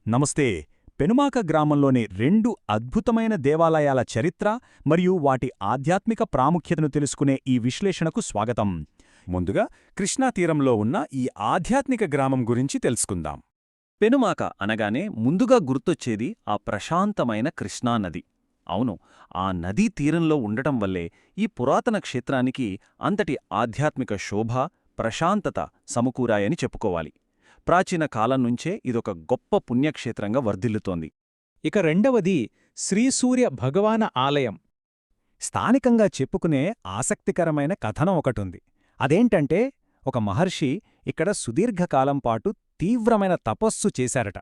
నమస్తే. పెనుమాక గ్రామంలోని రెండు అద్భుతమైన దేవాలయాల చరిత్ర మరియు వాటి ఆధ్యాత్మిక ప్రాముఖ్యతను తెలుసుకునే ఈ విశ్లేషణకు స్వాగతం. ముందుగా కృష్ణాతీరంలో ఉన్న ఈ ఆధ్యాత్మిక గ్రామం గురించి తెలుసుకుందాం. పెనుమాక అనగానే ముందుగా గుర్తొచ్చేది ఆ ప్రశాంతమైన కృష్ణానది. అవును, ఆ నదీ తీరంలో ఉండటం వల్లే ఈ పురాతన క్షేత్రానికి అంతటి ఆధ్యాత్మిక శోభ, ప్రశాంతత సమకూరాయని చెప్పుకోవాలి. ప్రాచీన కాలం నుంచే ఇదొక గొప్ప పుణ్యక్షేత్రంగా వర్ధిల్లుతోంది. ఇక రెండవది శ్రీసూర్య భగవాన ఆలయం. స్థానికంగా చెప్పుకునే ఆసక్తికరమైన కథనం ఒకటుంది. అదేంటంటే, ఒక మహర్షి ఇక్కడ సుదీర్ఘకాలం పాటు తీవ్రమైన తపస్సు చేశారట.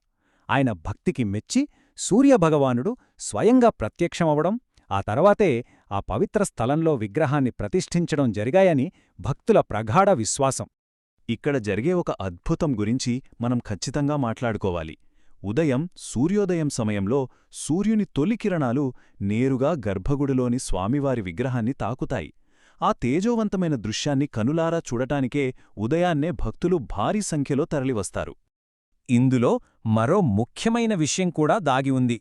ఆయన భక్తికి మెచ్చి సూర్యభగవానుడు స్వయంగా ప్రత్యక్షమవడం, ఆ తర్వాతే ఆ పవిత్ర స్థలంలో విగ్రహాన్ని ప్రతిష్ఠించడం జరిగాయని భక్తుల ప్రగాఢ విశ్వాసం. ఇక్కడ జరిగే ఒక అద్భుతం గురించి మనం ఖచ్చితంగా మాట్లాడుకోవాలి. ఉదయం సూర్యోదయం సమయంలో సూర్యుని తొలి కిరణాలు నేరుగా గర్భగుడిలోని స్వామివారి విగ్రహాన్ని తాకుతాయి. ఆ తేజోవంతమైన దృశ్యాన్ని కనులారా చూడటానికే ఉదయాన్నే భక్తులు భారీ సంఖ్యలో తరలివస్తారు. ఇందులో మరో ముఖ్యమైన విషయం కూడా దాగి ఉంది.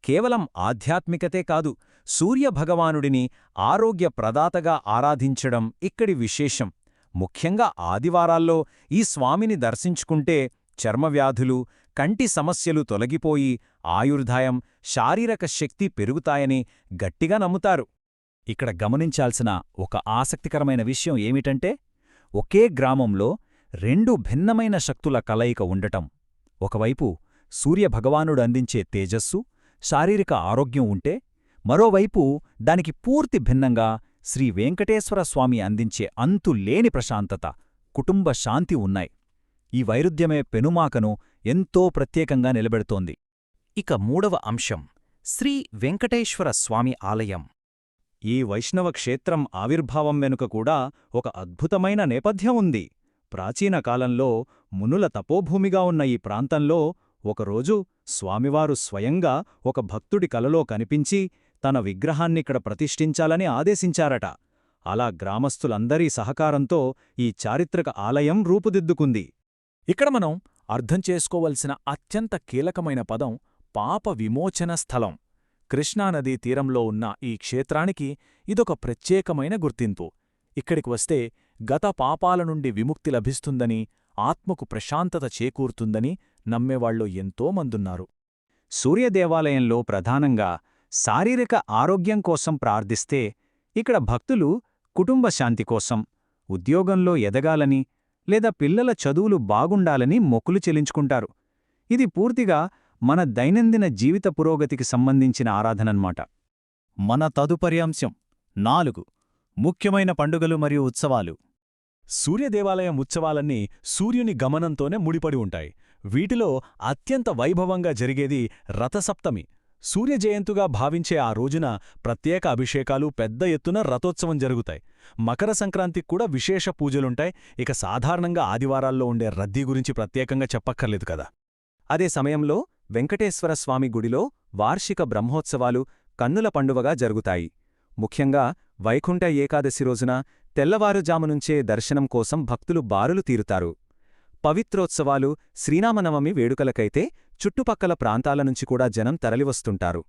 కేవలం ఆధ్యాత్మికతే కాదు, సూర్యభగవానుడిని ఆరోగ్య ప్రదాతగా ఆరాధించడం ఇక్కడి విశేషం. ముఖ్యంగా ఆదివారాల్లో ఈ స్వామిని దర్శించుకుంటే చర్మవ్యాధులు, కంటి సమస్యలు తొలగిపోయి ఆయుర్దాయం, శారీరక శక్తి పెరుగుతాయని గట్టిగా నమ్ముతారు. ఇక్కడ గమనించాల్సిన ఒక ఆసక్తికరమైన విషయం ఏమిటంటే, ఒకే గ్రామంలో రెండు భిన్నమైన శక్తుల కలయిక ఉండటం. ఒకవైపు సూర్యభగవానుడు అందించే తేజస్సు, శారీరక ఆరోగ్యం ఉంటే, మరోవైపు దానికి పూర్తి భిన్నంగా శ్రీ వెంకటేశ్వర స్వామి అందించే అంతులేని ప్రశాంతత, కుటుంబ శాంతి ఉన్నాయి. ఈ వైరుధ్యమే పెనుమాకను ఎంతో ప్రత్యేకంగా నిలబెడుతోంది. ఇక మూడవ అంశం శ్రీ వెంకటేశ్వర స్వామి ఆలయం. ఈ వైష్ణవ క్షేత్రం ఆవిర్భావం వెనుక కూడా ఒక అద్భుతమైన నేపథ్యం ఉంది. ప్రాచీన కాలంలో మునుల తపోభూమిగా ఉన్న ఈ ప్రాంతంలో ఒకరోజు స్వామివారు స్వయంగా ఒక భక్తుడి కలలో కనిపించి తన విగ్రహాన్నిక్కడ ప్రతిష్ఠించాలని ఆదేశించారట. అలా గ్రామస్థులందరి సహకారంతో ఈ చారిత్రక ఆలయం రూపుదిద్దుకుంది. ఇక్కడ మనం అర్థం చేసుకోవలసిన అత్యంత కీలకమైన పదం పాప విమోచన స్థలం. కృష్ణానదీ తీరంలో ఉన్న ఈ క్షేత్రానికి ఇదొక ప్రత్యేకమైన గుర్తింపు. ఇక్కడికి వస్తే గత పాపాల నుండి విముక్తి లభిస్తుందని, ఆత్మకు ప్రశాంతత చేకూరుతుందని నమ్మేవాళ్లు ఎంతోమందున్నారు. సూర్యదేవాలయంలో ప్రధానంగా శారీరక ఆరోగ్యం కోసం ప్రార్థిస్తే, ఇక్కడ భక్తులు కుటుంబ శాంతి కోసం, ఉద్యోగంలో ఎదగాలని లేదా పిల్లల చదువులు బాగుండాలని మొక్కులు చెల్లించుకుంటారు. ఇది పూర్తిగా మన దైనందిన జీవిత పురోగతికి సంబంధించిన ఆరాధనన్మాట. మన తదుపరి అంశం 4 ముఖ్యమైన పండుగలు మరియు ఉత్సవాలు. సూర్యదేవాలయం ఉత్సవాలన్నీ సూర్యుని గమనంతోనే ముడిపడి ఉంటాయి. వీటిలో అత్యంత వైభవంగా జరిగేది రథసప్తమి. సూర్యజయంతుగా భావించే ఆ రోజున ప్రత్యేక అభిషేకాలు, పెద్ద ఎత్తున రథోత్సవం జరుగుతాయి. మకర సంక్రాంతికి కూడా విశేష పూజలుంటాయి. ఇక సాధారణంగా ఆదివారాల్లో ఉండే రద్దీ గురించి ప్రత్యేకంగా చెప్పక్కర్లేదు కదా. అదే సమయంలో వెంకటేశ్వర స్వామి గుడిలో వార్షిక బ్రహ్మోత్సవాలు కన్నుల పండువగా జరుగుతాయి. ముఖ్యంగా వైకుంఠ ఏకాదశి రోజున తెల్లవారుజామునుంచే దర్శనం కోసం భక్తులు బారులు తీరుతారు. పవిత్రోత్సవాలు, శ్రీరామనవమి వేడుకలకైతే చుట్టుపక్కల ప్రాంతాల నుంచి కూడా జనం తరలివస్తుంటారు.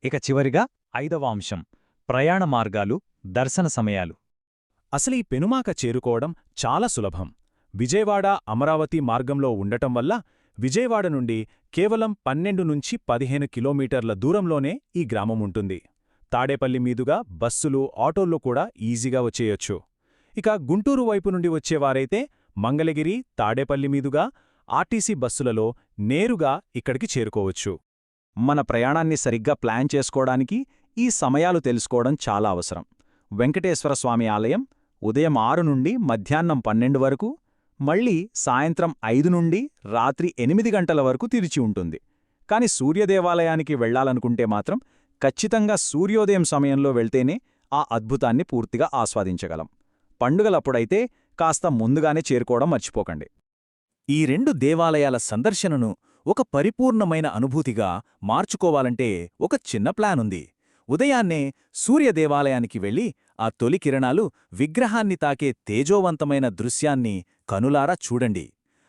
ఇక చివరిగా 5వ అంశం ప్రయాణ మార్గాలు, దర్శన సమయాలు. అసలు ఈ పెనుమాక చేరుకోవడం చాలా సులభం. విజయవాడ అమరావతి మార్గంలో ఉండటం వల్ల విజయవాడ నుండి కేవలం 12 నుంచి 15 కిలోమీటర్ల దూరంలోనే ఈ గ్రామం ఉంటుంది. తాడేపల్లి మీదుగా బస్సులు, ఆటోల్లో కూడా ఈజీగా వచ్చేయొచ్చు. ఇక గుంటూరు వైపు నుండి వచ్చేవారైతే మంగళగిరి, తాడేపల్లి మీదుగా ఆర్టీసీ బస్సులలో నేరుగా ఇక్కడికి చేరుకోవచ్చు. మన ప్రయాణాన్ని సరిగ్గా ప్లాన్ చేసుకోవడానికి ఈ సమయాలు తెలుసుకోవడం చాలా అవసరం. వెంకటేశ్వర స్వామి ఆలయం ఉదయం 6 నుండి మధ్యాహ్నం 12 వరకు, మళ్లీ సాయంత్రం 5 నుండి రాత్రి 8 గంటల వరకు తెరిచి ఉంటుంది. కాని సూర్యదేవాలయానికి వెళ్లాలనుకుంటే మాత్రం ఖచ్చితంగా సూర్యోదయం సమయంలో వెళ్తేనే ఆ అద్భుతాన్ని పూర్తిగా ఆస్వాదించగలం. పండుగలప్పుడైతే కాస్త ముందుగానే చేరుకోవడం మర్చిపోకండి. ఈ రెండు దేవాలయాల సందర్శనను ఒక పరిపూర్ణమైన అనుభూతిగా మార్చుకోవాలంటే ఒక చిన్న ప్లానుంది. ఉదయాన్నే సూర్యదేవాలయానికి వెళ్లి ఆ తొలి కిరణాలు విగ్రహాన్ని తాకే తేజోవంతమైన దృశ్యాన్ని కనులారా చూడండి.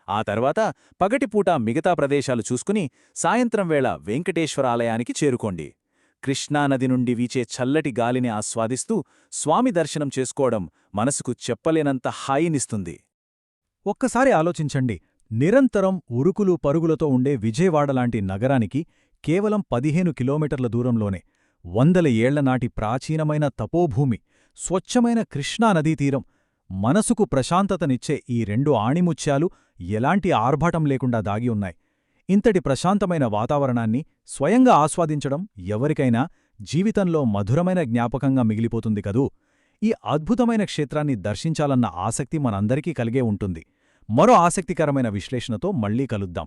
ఆ తర్వాత పగటిపూట మిగతా ప్రదేశాలు చూసుకుని సాయంత్రం వేళ వెంకటేశ్వర ఆలయానికి చేరుకోండి. కృష్ణానది నుండి వీచే చల్లటి గాలిని ఆస్వాదిస్తూ స్వామి దర్శనం చేసుకోవడం మనసుకు చెప్పలేనంత హాయినిస్తుంది. ఒక్కసారి ఆలోచించండి, నిరంతరం ఉరుకులు పరుగులతో ఉండే విజయవాడలాంటి నగరానికి కేవలం 15 కిలోమీటర్ల దూరంలోనే వందల ఏళ్లనాటి ప్రాచీనమైన తపోభూమి, స్వచ్ఛమైన కృష్ణానదీతీరం, మనసుకు ప్రశాంతతనిచ్చే ఈ 2 ఆణిముత్యాలు ఎలాంటి ఆర్భాటం లేకుండా దాగి ఉన్నాయి. ఇంతటి ప్రశాంతమైన వాతావరణాన్ని స్వయంగా ఆస్వాదించడం ఎవరికైనా జీవితంలో మధురమైన జ్ఞాపకంగా మిగిలిపోతుంది కదూ. ఈ అద్భుతమైన క్షేత్రాన్ని దర్శించాలన్న ఆసక్తి మనందరికీ కలిగే ఉంటుంది. మరో ఆసక్తికరమైన విశ్లేషణతో మళ్ళీ కలుద్దాం.